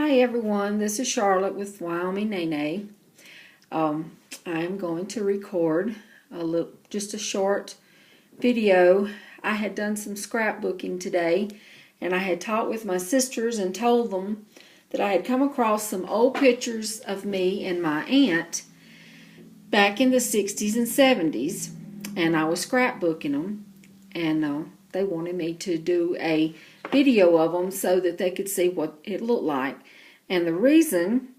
Hi everyone, this is Charlotte with Wyoming Nene. I'm going to record just a short video. I had done some scrapbooking today, and I had talked with my sisters and told them that I had come across some old pictures of me and my aunt back in the 60s and 70s, and I was scrapbooking them, and they wanted me to do a video of them so that they could see what it looked like. And the reason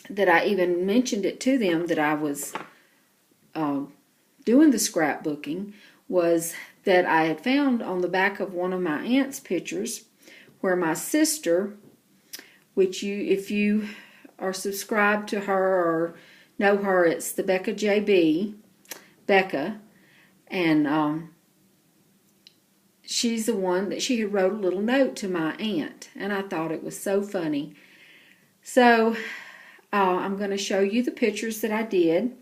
that I even mentioned it to them that I was doing the scrapbooking was that I had found on the back of one of my aunt's pictures where my sister, which if you are subscribed to her or know her, it's the Becca JB, Becca, and she's the one that she had wrote a little note to my aunt, and I thought it was so funny. So I'm going to show you the pictures that I did.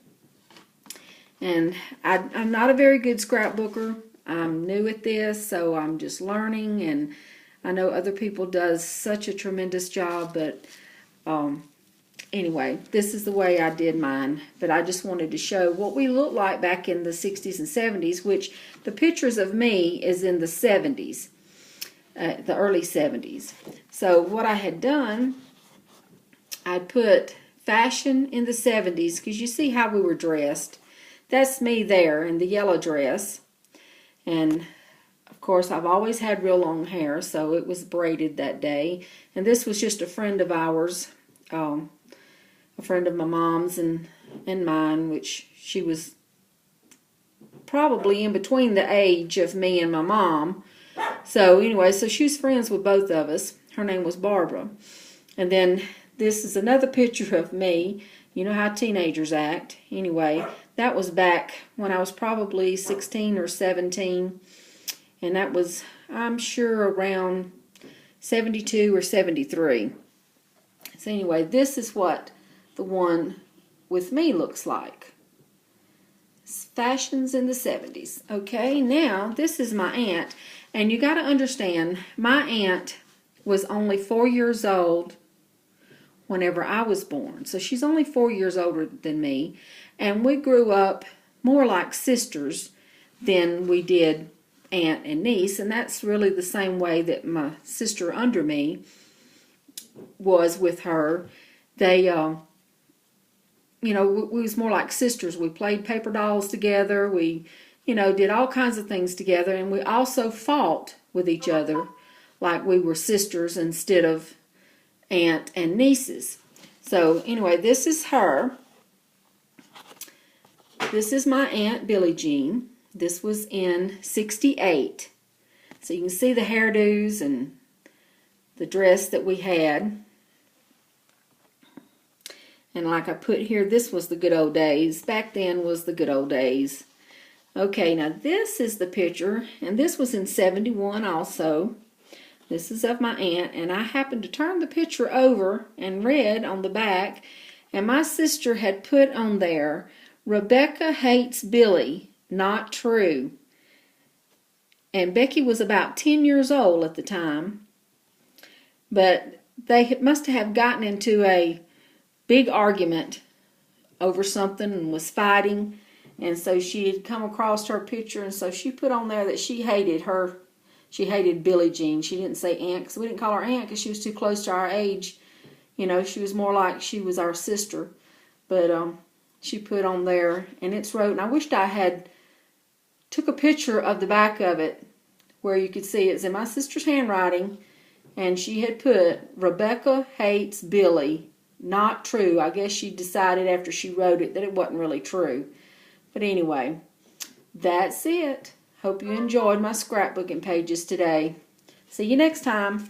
And I'm not a very good scrapbooker. I'm new at this, so I'm just learning, and I know other people does such a tremendous job, but anyway, this is the way I did mine. But I just wanted to show what we looked like back in the 60s and 70s, which the pictures of me is in the 70s, the early 70s. So what I had done, I put fashion in the 70s, because you see how we were dressed. That's me there in the yellow dress. And of course, I've always had real long hair, so it was braided that day. And this was just a friend of ours, a friend of my mom's and mine, which she was probably in between the age of me and my mom. So anyway, so she was friends with both of us. Her name was Barbara. And then this is another picture of me. You know how teenagers act. Anyway, that was back when I was probably 16 or 17. And that was, I'm sure, around 72 or 73. So anyway, this is what the one with me looks like. Fashions in the 70s. Okay, now this is my aunt. And you got to understand, my aunt was only 4 years old whenever I was born. So she's only 4 years older than me. And we grew up more like sisters than we did aunt and niece. And that's really the same way that my sister under me was with her. They, we was more like sisters. We played paper dolls together. We, did all kinds of things together. And we also fought with each other like we were sisters instead of aunt and nieces. So anyway, this is her. This is my Aunt Billie Jean. This was in 68. So you can see the hairdos and the dress that we had. And like I put here, this was the good old days. Back then was the good old days. Okay, now this is the picture, and this was in 71 also. This is of my aunt, and I happened to turn the picture over and read on the back, and my sister had put on there, Rebecca hates Billy, not true. And Becky was about 10 years old at the time, but they must have gotten into a big argument over something and was fighting, and so she had come across her picture, and so she put on there that she hated her. She hated Billie Jean. She didn't say aunt, because we didn't call her aunt because she was too close to our age. She was more like she was our sister. But she put on there, and it's wrote, and I wished I had took a picture of the back of it where you could see it's in my sister's handwriting, and she had put, Rebecca hates Billy, not true. I guess she decided after she wrote it that it wasn't really true. But anyway, that's it. Hope you enjoyed my scrapbooking pages today. See you next time.